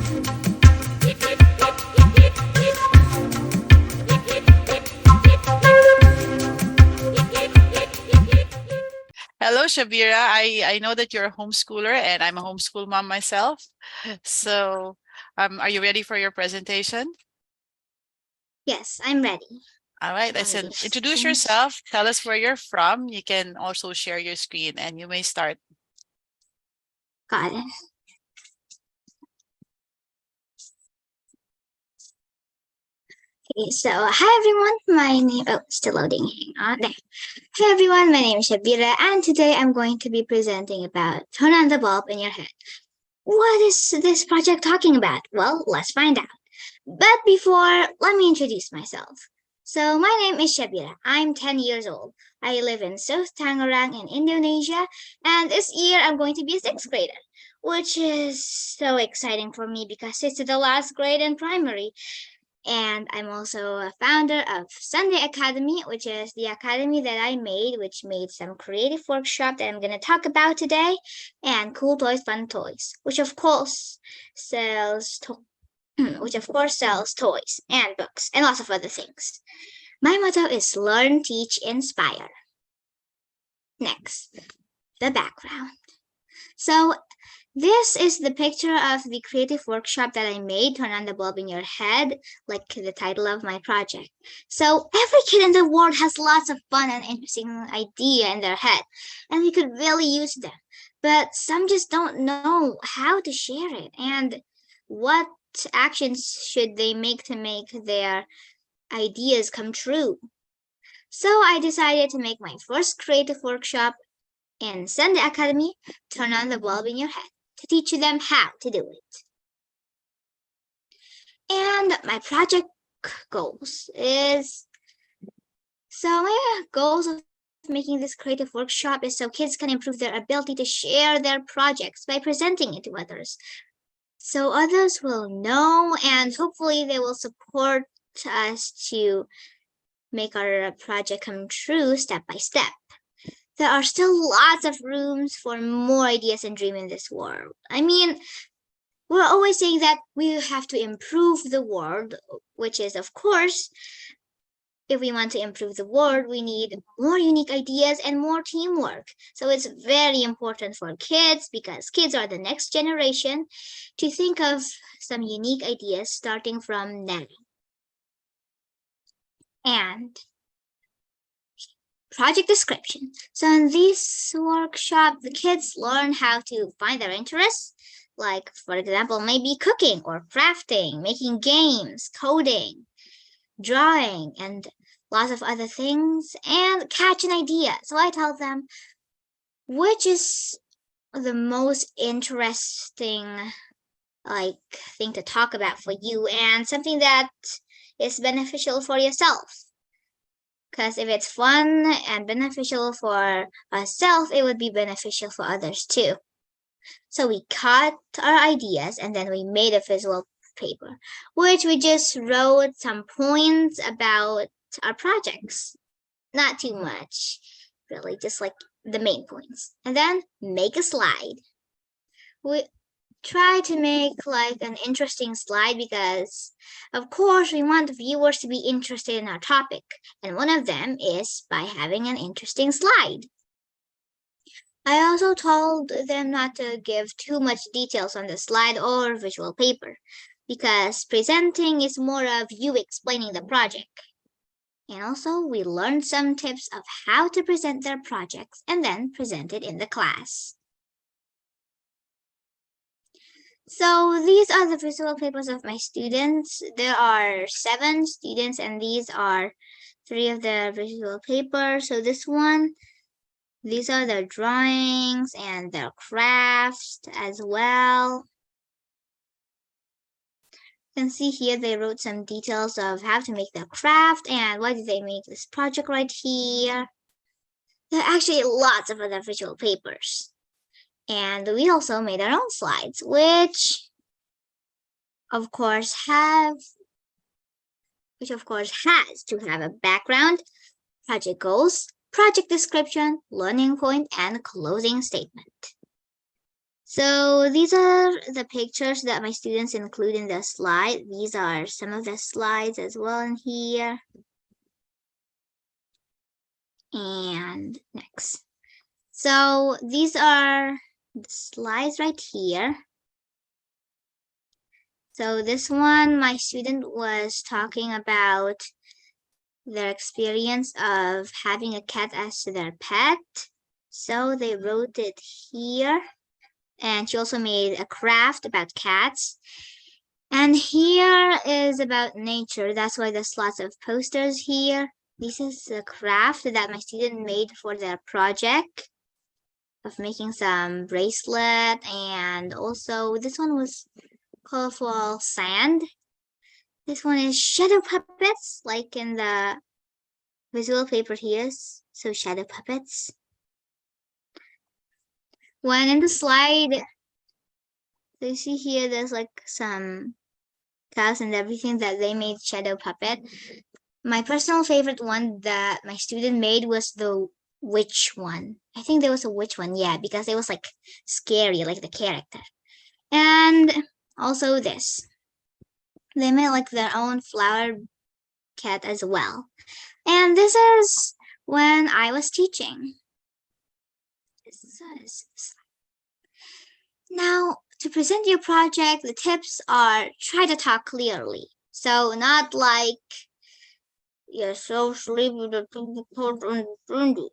Hello, Shabira. I know that you're a homeschooler and I'm a homeschool mom myself. So, are you ready for your presentation? Yes, I'm ready. All right, listen, introduce yourself. Tell us where you're from. You can also share your screen and you may start. Got it. Okay, so hi everyone, my name, still loading, hang on there. Hi everyone, my name is Shabira and today I'm going to be presenting about turn on the bulb in your head. What is this project talking about? Well, let's find out. But before, let me introduce myself. So my name is Shabira. I'm 10 years old. I live in South Tangerang in Indonesia, and this year I'm going to be a 6th grader, which is so exciting for me because it's the last grade in primary. And I'm also a founder of Sundae Academy, which is the academy that I made, which made some creative workshop that I'm going to talk about today, and CoolToysFunToys, which of course sells toys and books and lots of other things. My motto is learn, teach, inspire. Next, the background. So this is the picture of the creative workshop that I made, Turn on the Bulb in Your Head, like the title of my project. So every kid in the world has lots of fun and interesting idea in their head, and we could really use them. But some just don't know how to share it and what actions should they make to make their ideas come true. So I decided to make my first creative workshop in Sundae Academy, Turn on the Bulb in Your Head, to teach them how to do it. And my project goals is, so my goals of making this creative workshop is so kids can improve their ability to share their projects by presenting it to others. So others will know and hopefully they will support us to make our project come true step by step. There are still lots of rooms for more ideas and dream in this world. I mean, we're always saying that we have to improve the world, which is, of course, if we want to improve the world, we need more unique ideas and more teamwork. So it's very important for kids, because kids are the next generation, to think of some unique ideas starting from now. And project description. So in this workshop, the kids learn how to find their interests, like, for example, maybe cooking or crafting, making games, coding, drawing, and lots of other things, and catch an idea. So I tell them which is the most interesting thing to talk about for you and something that is beneficial for yourself. Because if it's fun and beneficial for ourselves, it would be beneficial for others too. So we cut our ideas and then we made a visual paper, which we just wrote some points about our projects. Not too much, really, just like the main points. And then make a slide. We try to make like an interesting slide because, of course, we want viewers to be interested in our topic. And one of them is by having an interesting slide. I also told them not to give too much details on the slide or visual paper, because presenting is more of you explaining the project. And also, we learned some tips of how to present their projects and then present it in the class. So these are the visual papers of my students. There are 7 students and these are 3 of the visual papers. So this one, these are their drawings and their crafts as well. You can see here they wrote some details of how to make their craft and why did they make this project right here. There are actually lots of other visual papers. And we also made our own slides, which of course has to have a background, project goals, project description, learning point, and closing statement. So these are the pictures that my students include in the slide. These are some of the slides as well in here. And next. So these are the slides right here. So this one, my student was talking about their experience of having a cat as their pet. So they wrote it here. And she also made a craft about cats. And here is about nature. That's why there's lots of posters here. This is a craft that my student made for their project of making some bracelet. And also this one was colorful sand. This one is shadow puppets, like in the visual paper here. So shadow puppets. When in the slide, so you see here, there's like some cows and everything that they made shadow puppet. My personal favorite one that my student made was the witch one. I think there was a witch one, yeah, because it was like scary, like the character. And also this. They made like their own flower cat as well. And this is when I was teaching. Now, to present your project, the tips are try to talk clearly. So not like you're so sleepy.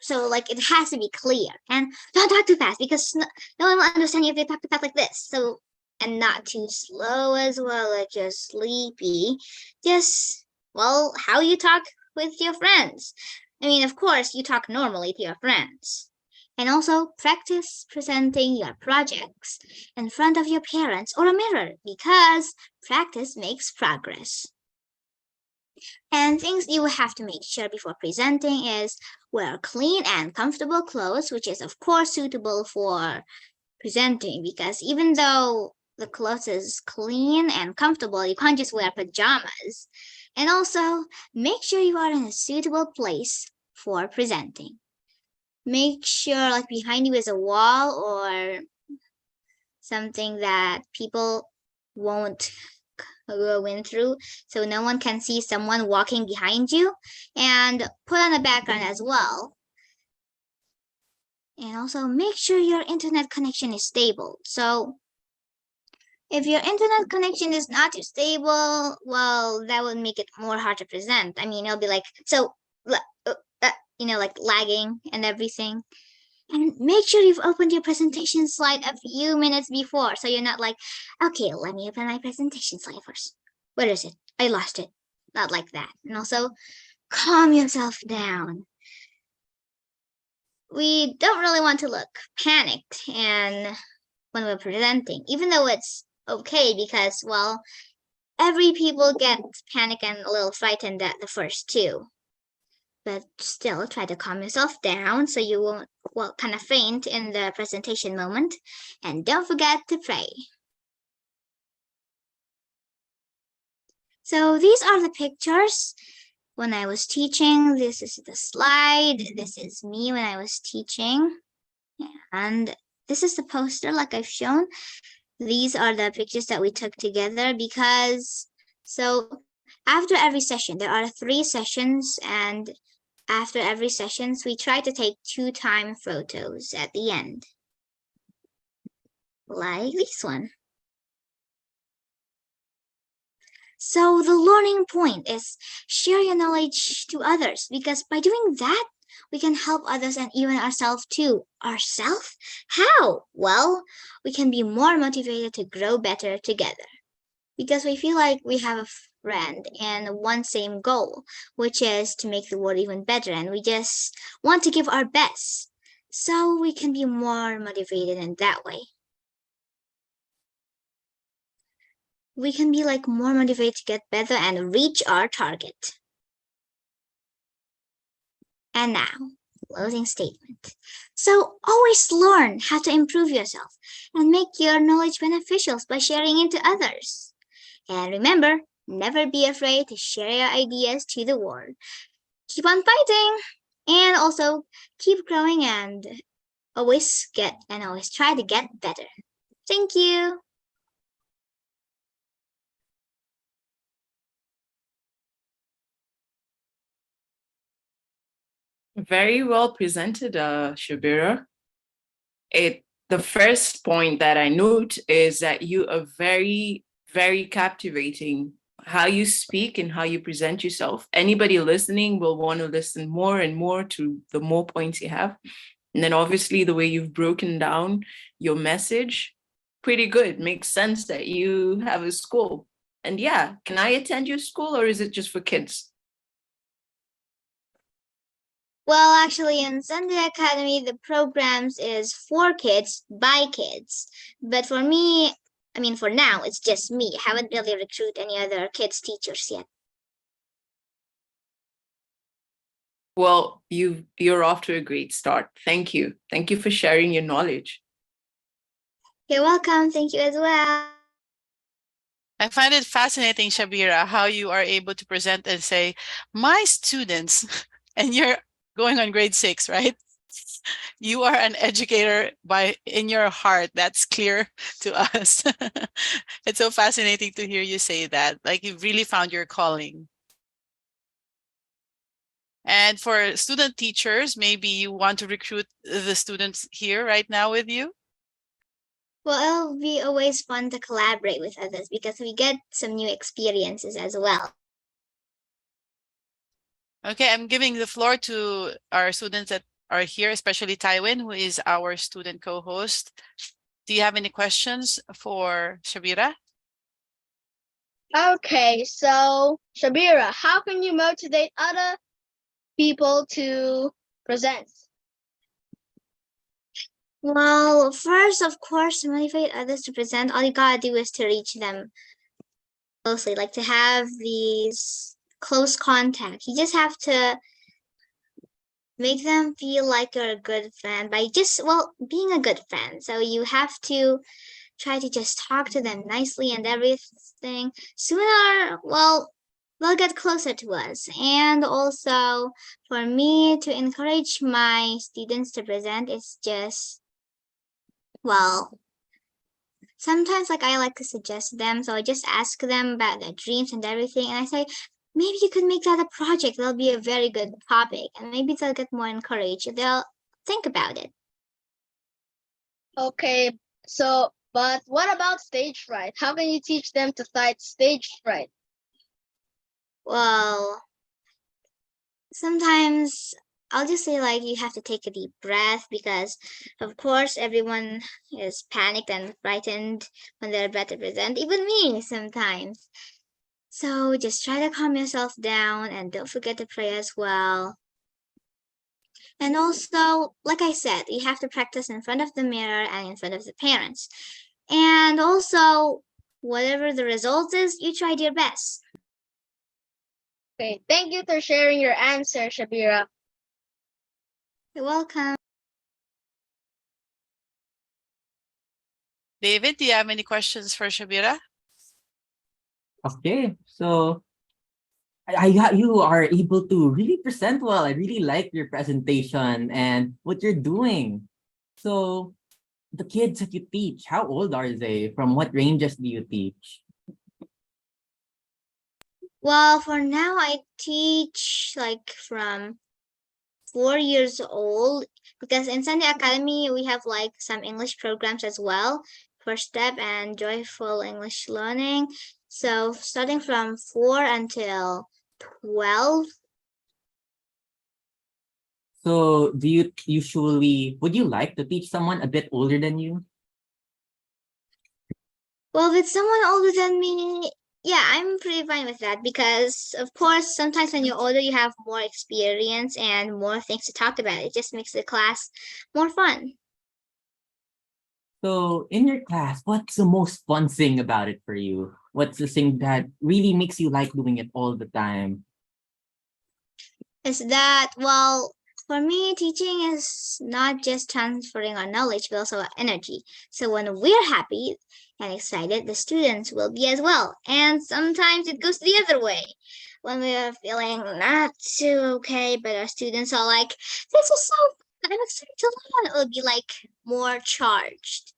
So like it has to be clear. And don't talk too fast because no one will understand you if you talk too fast like this. So, and not too slow as well, like you're sleepy. Just, well, how you talk with your friends. I mean, of course, you talk normally to your friends. And also practice presenting your projects in front of your parents or a mirror because practice makes progress. And things you will have to make sure before presenting is wear clean and comfortable clothes, which is of course suitable for presenting because even though the clothes is clean and comfortable, you can't just wear pajamas. And also make sure you are in a suitable place for presenting. Make sure like behind you is a wall or something that people won't go in through so no one can see someone walking behind you, and put on a background as well. And also make sure your internet connection is stable. So if your internet connection is not too stable, well, that would make it more hard to present. I mean, it'll be like, so, like lagging and everything. And make sure you've opened your presentation slide a few minutes before. So you're not like, okay, let me open my presentation slide first. Where is it? I lost it. Not like that. And also calm yourself down. We don't really want to look panicked and when we're presenting, even though it's okay because, well, every people get panic and a little frightened at the first too. But still try to calm yourself down so you won't, well, kind of faint in the presentation moment. And don't forget to pray. So these are the pictures when I was teaching. This is the slide. This is me when I was teaching. And this is the poster like I've shown. These are the pictures that we took together because, so after every session, there are 3 sessions, and after every sessions, we try to take 2 time photos at the end. Like this one. So the learning point is share your knowledge to others because by doing that, we can help others and even ourselves too. Ourselves? How? Well, we can be more motivated to grow better together because we feel like we have a friend and one same goal, which is to make the world even better. And we just want to give our best so we can be more motivated in that way. We can be like more motivated to get better and reach our target. And now, closing statement. So always learn how to improve yourself and make your knowledge beneficial by sharing it to others. And remember, never be afraid to share your ideas to the world. Keep on fighting and also keep growing and always try to get better. Thank you. Very well presented, Shabira. The first point that I note is that you are very, very captivating. How you speak and how you present yourself. Anybody listening will want to listen more and more to the more points you have. And then obviously the way you've broken down your message, pretty good. Makes sense that you have a school. And yeah, can I attend your school or is it just for kids? Well, actually, in Sundae Academy, the programs is for kids by kids. But for me, I mean, for now, it's just me. I haven't really recruited any other kids teachers yet. Well, you're off to a great start. Thank you. Thank you for sharing your knowledge. You're welcome. Thank you as well. I find it fascinating, Shabira, how you are able to present and say, my students, and you're going on grade 6, right? You are an educator in your heart. That's clear to us. It's so fascinating to hear you say that. Like you really found your calling. And for student teachers, maybe you want to recruit the students here right now with you? Well, it'll be always fun to collaborate with others because we get some new experiences as well. Okay, I'm giving the floor to our students that are here, especially Tywin, who is our student co-host. Do you have any questions for Shabira? Okay, so Shabira, how can you motivate other people to present? Well, first, of course, to motivate others to present, all you gotta do is to reach them closely, like to have these close contact. You just have to make them feel like you're a good friend by just, well, being a good friend. So you have to try to just talk to them nicely and everything. Sooner, well, they'll get closer to us. And also for me to encourage my students to present is just, well, sometimes like I like to suggest them. So I just ask them about their dreams and everything. And I say, maybe you could make that a project. That'll be a very good topic. And maybe they'll get more encouraged. They'll think about it. Okay, so, but what about stage fright? How can you teach them to fight stage fright? Well, sometimes I'll just say like you have to take a deep breath because of course everyone is panicked and frightened when they're about to present, even me sometimes. So just try to calm yourself down and don't forget to pray as well. And also, like I said, you have to practice in front of the mirror and in front of the parents. And also, whatever the result is, you tried your best. Okay, thank you for sharing your answer, Shabira. You're welcome. David, do you have any questions for Shabira? Okay, so you are able to really present well. I really like your presentation and what you're doing. So the kids that you teach, how old are they? From what ranges do you teach? Well, for now, I teach like from 4 years old because in Sundae Academy, we have like some English programs as well, First Step and Joyful English Learning. So starting from 4 until 12. So do you usually, would you like to teach someone a bit older than you? Well, with someone older than me, yeah, I'm pretty fine with that because, of course, sometimes when you're older, you have more experience and more things to talk about. It just makes the class more fun. So in your class, what's the most fun thing about it for you? What's the thing that really makes you like doing it all the time? Is that, well, for me, teaching is not just transferring our knowledge, but also our energy. So when we're happy and excited, the students will be as well. And sometimes it goes the other way. When we are feeling not too okay, but our students are like, this is so fun, I'm excited to learn. It will be like more charged.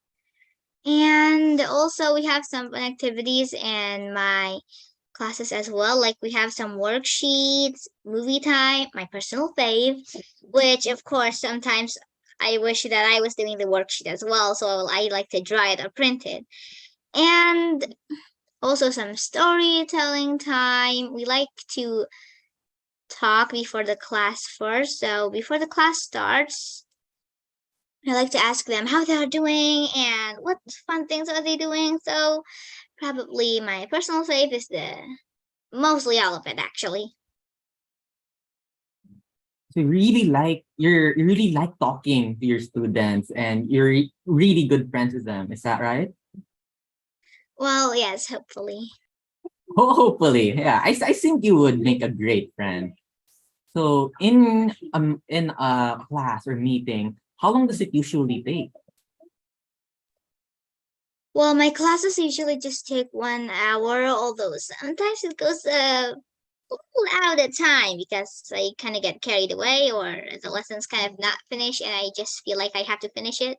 And also we have some fun activities in my classes as well. Like we have some worksheets, movie time, my personal fave, which of course sometimes I wish that I was doing the worksheet as well. So I like to draw it or print it. And also some storytelling time. We like to talk before the class first. So before the class starts, I like to ask them how they are doing and what fun things are they doing. So probably my personal fave is the mostly all of it actually. So you really like talking to your students and you're really good friends with them. Is that right? Well, yes, hopefully. Hopefully, yeah. I think you would make a great friend. So in a class or meeting, how long does it usually take? Well, my classes usually just take 1 hour, although sometimes it goes a little out of time because I kind of get carried away or the lesson's kind of not finished and I just feel like I have to finish it.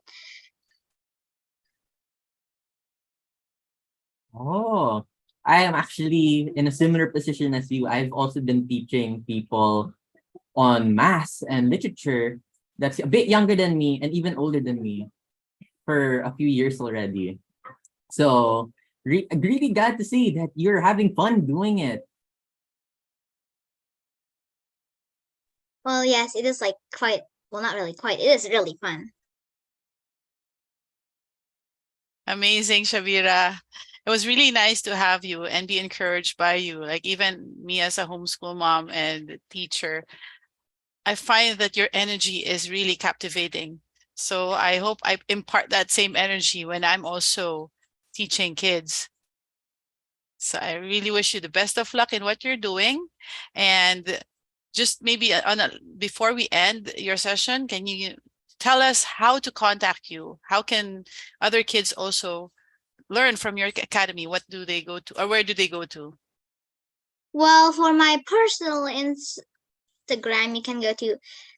Oh, I am actually in a similar position as you. I've also been teaching people on math and literature that's a bit younger than me and even older than me for a few years already. So really glad to see that you're having fun doing it. Well, yes, it is like quite, well, not really quite, it is really fun. Amazing, Shabira. It was really nice to have you and be encouraged by you. Like even me as a homeschool mom and teacher, I find that your energy is really captivating. So I hope I impart that same energy when I'm also teaching kids. So I really wish you the best of luck in what you're doing. And just maybe before we end your session, can you tell us how to contact you? How can other kids also learn from your academy? What do they go to or where do they go to? Well, for my personal Instagram, you can go to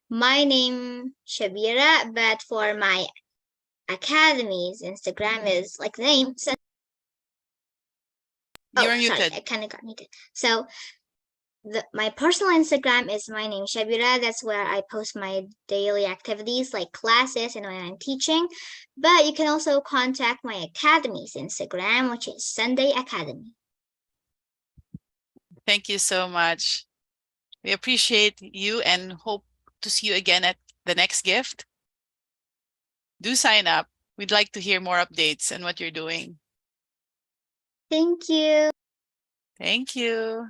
my name Shabira, but for my academy's Instagram is like the name. You're Oh, sorry, muted. I kind of got muted. So my personal Instagram is my name Shabira. That's where I post my daily activities like classes and when I'm teaching. But you can also contact my academy's Instagram, which is Sundae Academy. Thank you so much. We appreciate you and hope to see you again at the next gift. Do sign up. We'd like to hear more updates on what you're doing. Thank you. Thank you.